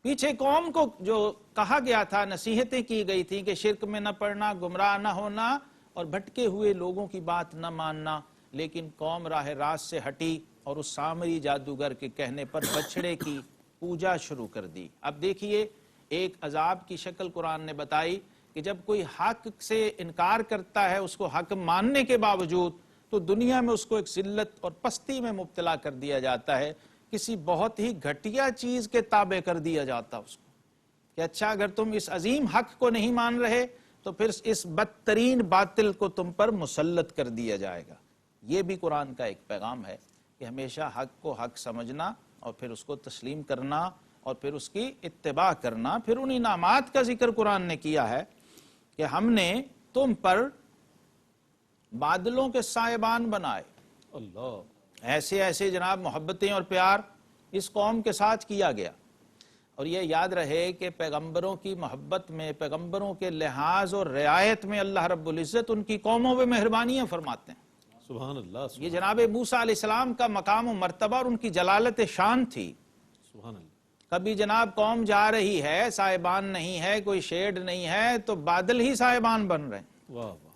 پیچھے قوم کو جو کہا گیا تھا، نصیحتیں کی گئی تھی کہ شرک میں نہ پڑنا، گمراہ نہ ہونا اور بھٹکے ہوئے لوگوں کی بات نہ ماننا، لیکن قوم راہ راست سے ہٹی اور اس سامری جادوگر کے کہنے پر بچڑے کی پوجا شروع کر دی۔ اب دیکھیے ایک عذاب کی شکل قرآن نے بتائی کہ جب کوئی حق سے انکار کرتا ہے اس کو حق ماننے کے باوجود، تو دنیا میں اس کو ایک ذلت اور پستی میں مبتلا کر دیا جاتا ہے، کسی بہت ہی گھٹیا چیز کے تابع کر دیا جاتا اس کو کہ اچھا اگر تم اس عظیم حق کو نہیں مان رہے تو پھر اس بدترین باطل کو تم پر مسلط کر دیا جائے گا۔ یہ بھی قرآن کا ایک پیغام ہے کہ ہمیشہ حق کو حق سمجھنا اور پھر اس کو تسلیم کرنا اور پھر اس کی اتباع کرنا۔ پھر ان انعامات کا ذکر قرآن نے کیا ہے کہ ہم نے تم پر بادلوں کے سائبان بنائے، اللہ، ایسے ایسے جناب محبتیں اور پیار اس قوم کے ساتھ کیا گیا۔ اور یہ یاد رہے کہ پیغمبروں کی محبت میں، پیغمبروں کے لحاظ اور رعایت میں اللہ رب العزت ان کی قوموں پہ مہربانیاں فرماتے ہیں۔ سبحان اللہ، یہ جناب موسیٰ علیہ السلام کا مقام و مرتبہ اور ان کی جلالت شان تھی۔ سبحان اللہ۔ کبھی جناب قوم جا رہی ہے، سائبان نہیں ہے، کوئی شیڈ نہیں ہے، تو بادل ہی سائبان بن رہے ہیں۔ واہ واہ،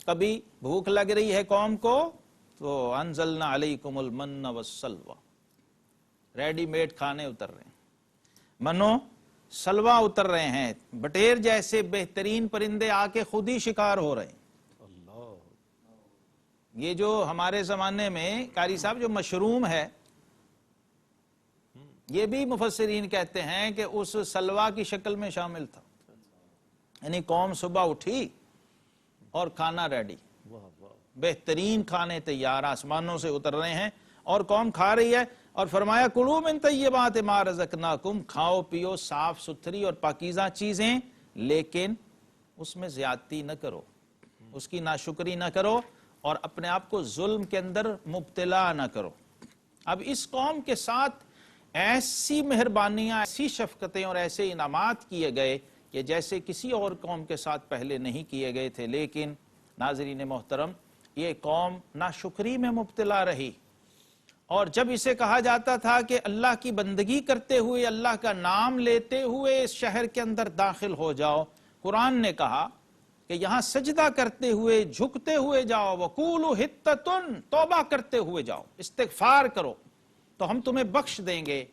کبھی بھوک لگ رہی ہے قوم کو تو انزلنا علیکم المن والسلوى، ریڈی میڈ کھانے اتر رہے ہیں، منو سلوا اتر رہے ہیں، بٹیر جیسے بہترین پرندے آ کے خود ہی شکار ہو رہے ہیں۔ اللہ، یہ جو ہمارے زمانے میں قاری صاحب جو مشروم ہے، یہ بھی مفسرین کہتے ہیں کہ اس سلوا کی شکل میں شامل تھا، یعنی قوم صبح اٹھی اور کھانا ریڈی، واہ واہ، بہترین کھانے تیار آسمانوں سے اتر رہے ہیں اور قوم کھا رہی ہے، اور فرمایا کلوا من طیبات ما رزقناکم، کھاؤ پیو صاف ستھری اور پاکیزہ چیزیں، لیکن اس میں زیادتی نہ کرو، اس کی ناشکری نہ کرو اور اپنے آپ کو ظلم کے اندر مبتلا نہ کرو۔ اب اس قوم کے ساتھ ایسی مہربانیاں، ایسی شفقتیں اور ایسے انعامات کیے گئے کہ جیسے کسی اور قوم کے ساتھ پہلے نہیں کیے گئے تھے، لیکن ناظرین محترم یہ قوم ناشکری میں مبتلا رہی، اور جب اسے کہا جاتا تھا کہ اللہ کی بندگی کرتے ہوئے، اللہ کا نام لیتے ہوئے اس شہر کے اندر داخل ہو جاؤ، قرآن نے کہا کہ یہاں سجدہ کرتے ہوئے، جھکتے ہوئے جاؤ، وَقُولُوا حِطَّةٌ، توبہ کرتے ہوئے جاؤ، استغفار کرو تو ہم تمہیں بخش دیں گے۔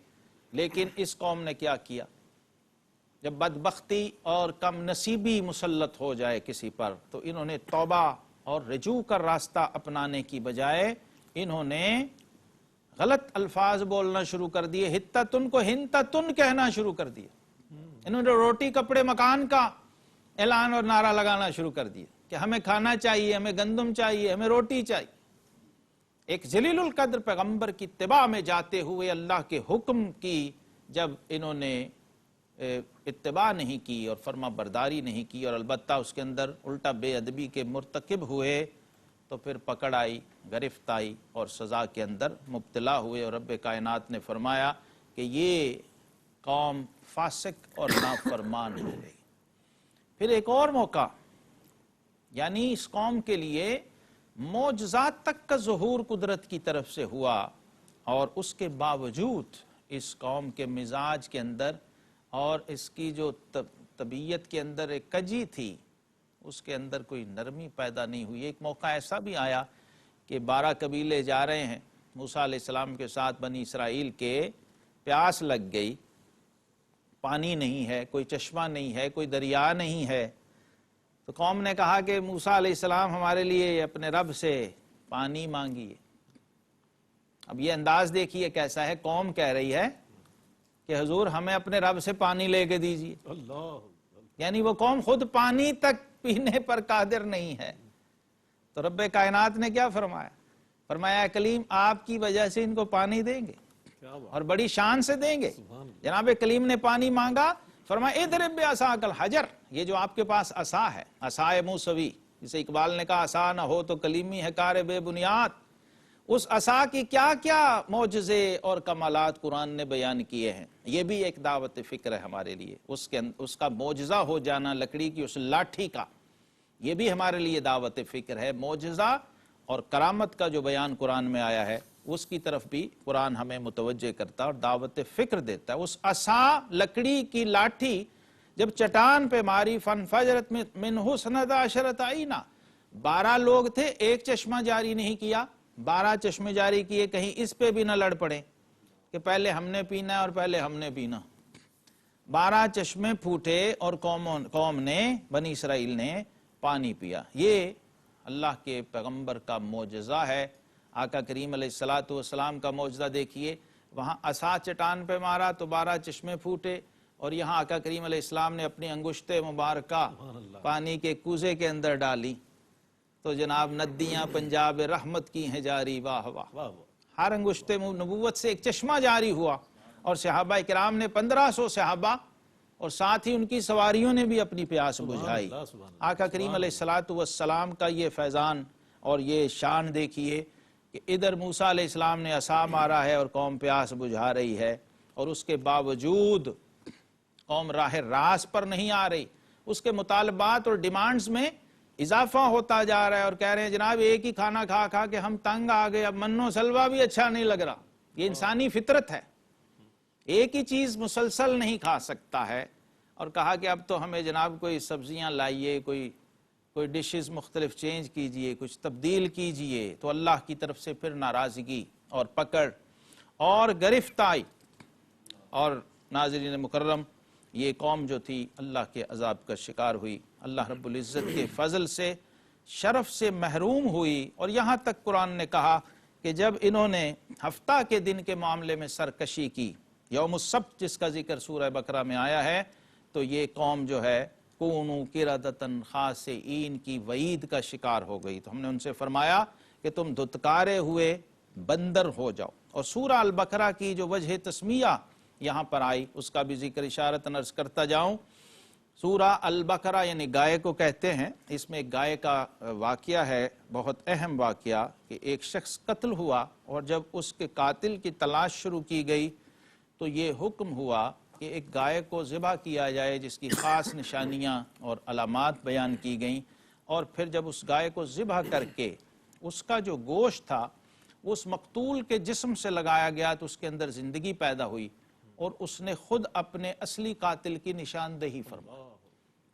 لیکن اس قوم نے کیا کیا؟ جب بدبختی اور کم نصیبی مسلط ہو جائے کسی پر تو انہوں نے توبہ اور رجوع کا راستہ اپنانے کی بجائے انہوں نے غلط الفاظ بولنا شروع کر دیے، حتتن کو ہنتتن کہنا شروع کر دیا، انہوں نے روٹی کپڑے مکان کا اعلان اور نعرہ لگانا شروع کر دیا کہ ہمیں کھانا چاہیے، ہمیں گندم چاہیے، ہمیں روٹی چاہیے۔ ایک ذلیل القدر پیغمبر کی اتباع میں جاتے ہوئے اللہ کے حکم کی جب انہوں نے اتباع نہیں کی اور فرما برداری نہیں کی، اور البتہ اس کے اندر الٹا بے ادبی کے مرتکب ہوئے، تو پھر پکڑ آئی، گرفت آئی اور سزا کے اندر مبتلا ہوئے، اور رب کائنات نے فرمایا کہ یہ قوم فاسق اور نافرمان ہو گئی۔ پھر ایک اور موقع، یعنی اس قوم کے لیے معجزات تک کا ظہور قدرت کی طرف سے ہوا، اور اس کے باوجود اس قوم کے مزاج کے اندر اور اس کی جو طبیعت کے اندر ایک کجی تھی، اس کے اندر کوئی نرمی پیدا نہیں ہوئی۔ ایک موقع ایسا بھی آیا کہ 12 قبیلے جا رہے ہیں موسیٰ علیہ السلام کے ساتھ، بنی اسرائیل کے، پیاس لگ گئی، پانی نہیں ہے، کوئی چشمہ نہیں ہے، کوئی دریا نہیں ہے، تو قوم نے کہا کہ موسیٰ علیہ السلام ہمارے لیے اپنے رب سے پانی مانگیے۔ اب یہ انداز دیکھیے کیسا ہے، قوم کہہ رہی ہے کہ حضور ہمیں اپنے رب سے پانی لے کے دیجیے، اللہ، یعنی وہ قوم خود پانی تک پینے پر قادر نہیں ہے۔ تو رب کائنات نے کیا فرمایا؟ فرمایا کلیم آپ کی وجہ سے ان کو پانی دیں گے، کیا بات، اور بڑی شان سے دیں گے۔ جناب کلیم نے پانی مانگا، فرمایا اضرب بعصاک الحجر، یہ جو آپ کے پاس عصا ہے، عصائے موسوی، جسے اقبال نے کہا عصا نہ ہو تو کلیمی ہے کار بے بنیاد، اس عصا کی کیا کیا معجزے اور کمالات قرآن نے بیان کیے ہیں، یہ بھی ایک دعوت فکر ہے ہمارے لیے۔ اس کا معجزہ ہو جانا لکڑی کی اس لاٹھی کا، یہ بھی ہمارے لیے دعوت فکر ہے۔ معجزہ اور کرامت کا جو بیان قرآن میں آیا ہے اس کی طرف بھی قرآن ہمیں متوجہ کرتا اور دعوت فکر دیتا ہے۔ اس عصا لکڑی کی لاٹھی جب چٹان پہ ماری، فانفجرت منہ اثنتا عشرۃ عینا، 12 لوگ تھے، ایک چشمہ جاری نہیں کیا، 12 چشمے جاری کیے، کہیں اس پہ بھی نہ لڑ پڑے کہ پہلے ہم نے پینا ہے اور پہلے ہم نے پینا۔ 12 چشمے پھوٹے اور قوم نے، بنی اسرائیل نے پانی پیا۔ یہ اللہ کے پیغمبر کا معجزہ ہے۔ آقا کریم علیہ السلام کا معجزہ دیکھیے، وہاں عصا چٹان پہ مارا تو 12 چشمے پھوٹے، اور یہاں آقا کریم علیہ السلام نے اپنی انگشت مبارکہ پانی کے کوزے کے اندر ڈالی تو جناب ندیاں پنجاب رحمت کی ہیں جاری، واہ واہ۔ ہر انگشت نبوت سے ایک چشمہ جاری ہوا، اور صحابہ کرام نے 1500 صحابہ اور ساتھ ہی ان کی سواریوں نے بھی اپنی پیاس بجھائی۔ آقا کریم علیہ السلام کا یہ فیضان اور یہ شان دیکھیے کہ ادھر موسیٰ علیہ السلام نے عصا مارا ہے اور قوم پیاس بجھا رہی ہے، اور اس کے باوجود قوم راہ راست پر نہیں آ رہی۔ اس کے مطالبات اور ڈیمانڈز میں اضافہ ہوتا جا رہا ہے، اور کہہ رہے ہیں جناب ایک ہی کھانا کھا کھا کے ہم تنگ آ گئے، اب من و سلوہ بھی اچھا نہیں لگ رہا۔ یہ انسانی فطرت ہے، ایک ہی چیز مسلسل نہیں کھا سکتا ہے، اور کہا کہ اب تو ہمیں جناب کوئی سبزیاں لائیے، کوئی ڈشز مختلف چینج کیجئے، کچھ تبدیل کیجئے، تو اللہ کی طرف سے پھر ناراضگی اور پکڑ اور گرفت آئی، اور ناظرین مکرم یہ قوم جو تھی اللہ کے عذاب کا شکار ہوئی، اللہ رب العزت کے فضل سے شرف سے محروم ہوئی۔ اور یہاں تک قرآن نے کہا کہ جب انہوں نے ہفتہ کے دن کے معاملے میں سرکشی کی، یوم السبت جس کا ذکر سورہ بقرہ میں آیا ہے، تو یہ قوم جو ہے کونوا قردۃ خاسئین کی وعید کا شکار ہو گئی۔ تو ہم نے ان سے فرمایا کہ تم دھتکارے ہوئے بندر ہو جاؤ۔ اور سورہ البقرہ کی جو وجہ تسمیہ یہاں پر آئی اس کا بھی ذکر اشارتاً عرض کرتا جاؤں۔ سورہ البقرہ یعنی گائے کو کہتے ہیں، اس میں ایک گائے کا واقعہ ہے، بہت اہم واقعہ، کہ ایک شخص قتل ہوا، اور جب اس کے قاتل کی تلاش شروع کی گئی تو یہ حکم ہوا کہ ایک گائے کو ذبح کیا جائے جس کی خاص نشانیاں اور علامات بیان کی گئیں، اور پھر جب اس گائے کو ذبح کر کے اس کا جو گوشت تھا اس مقتول کے جسم سے لگایا گیا تو اس کے اندر زندگی پیدا ہوئی، اور اس نے خود اپنے اصلی قاتل کی نشاندہی فرمائی۔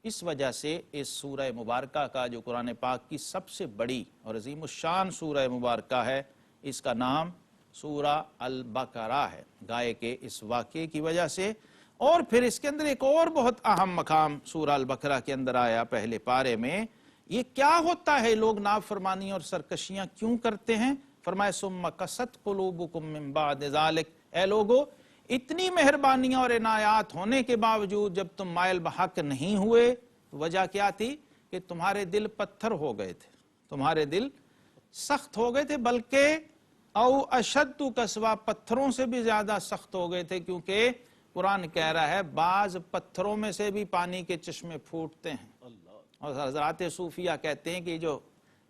اس وجہ سے اس سورہ مبارکہ کا جو قرآن پاک کی سب سے بڑی اور عظیم الشان سورہ مبارکہ ہے، اس کا نام سورہ البقرہ ہے، گائے کے اس واقعے کی وجہ سے۔ اور پھر اس کے اندر ایک اور بہت اہم مقام سورہ البقرہ کے اندر آیا پہلے پارے میں، یہ کیا ہوتا ہے، لوگ نافرمانی اور سرکشیاں کیوں کرتے ہیں؟ فرمائے ثم قست قلوبکم من بعد ذلک، اے لوگو اتنی مہربانیاں اور عنایات ہونے کے باوجود جب تم مائل بحق نہیں ہوئے، وجہ کیا تھی؟ کہ تمہارے دل پتھر ہو گئے تھے، تمہارے دل سخت ہو گئے تھے، بلکہ او اشد قسوہ، پتھروں سے بھی زیادہ سخت ہو گئے تھے، کیونکہ قرآن کہہ رہا ہے بعض پتھروں میں سے بھی پانی کے چشمے پھوٹتے ہیں۔ اور حضرات صوفیہ کہتے ہیں کہ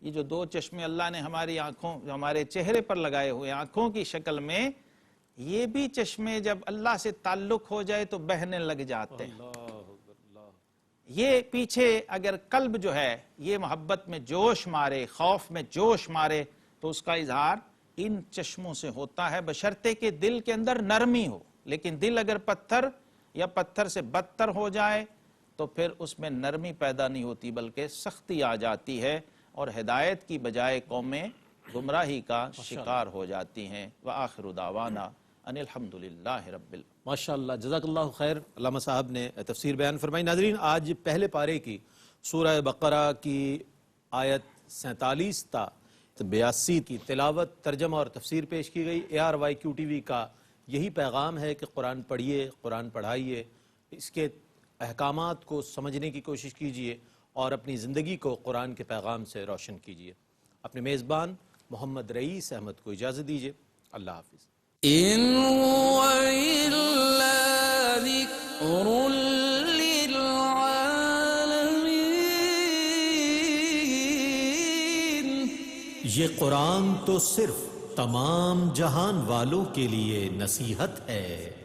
یہ جو 2 چشمے اللہ نے ہماری آنکھوں، جو ہمارے چہرے پر لگائے ہوئے آنکھوں کی شکل میں، یہ بھی چشمے جب اللہ سے تعلق ہو جائے تو بہنے لگ جاتے ہیں۔ یہ پیچھے اگر قلب جو ہے یہ محبت میں جوش مارے، خوف میں جوش مارے، تو اس کا اظہار ان چشموں سے ہوتا ہے، بشرطے کہ دل کے اندر نرمی ہو۔ لیکن دل اگر پتھر یا پتھر سے بدتر ہو جائے تو پھر اس میں نرمی پیدا نہیں ہوتی بلکہ سختی آ جاتی ہے، اور ہدایت کی بجائے قومیں گمراہی کا شکار ہو جاتی ہیں۔ وآخر دعوانا ان الحمدللہ رب العالمین۔ ماشاءاللہ، جزاک اللہ خیر، علامہ صاحب نے تفسیر بیان فرمائی۔ ناظرین، آج پہلے پارے کی سورہ بقرہ کی آیت 47 تا 82 کی تلاوت، ترجمہ اور تفسیر پیش کی گئی۔ ARYQTV کا یہی پیغام ہے کہ قرآن پڑھیے، قرآن پڑھائیے، اس کے احکامات کو سمجھنے کی کوشش کیجیے اور اپنی زندگی کو قرآن کے پیغام سے روشن کیجیے۔ اپنے میزبان محمد رئیس احمد کو اجازت دیجیے۔ اللہ حافظ۔ إن هو إلا ذكر للعالمين۔ یہ قرآن تو صرف تمام جہان والوں کے لیے نصیحت ہے۔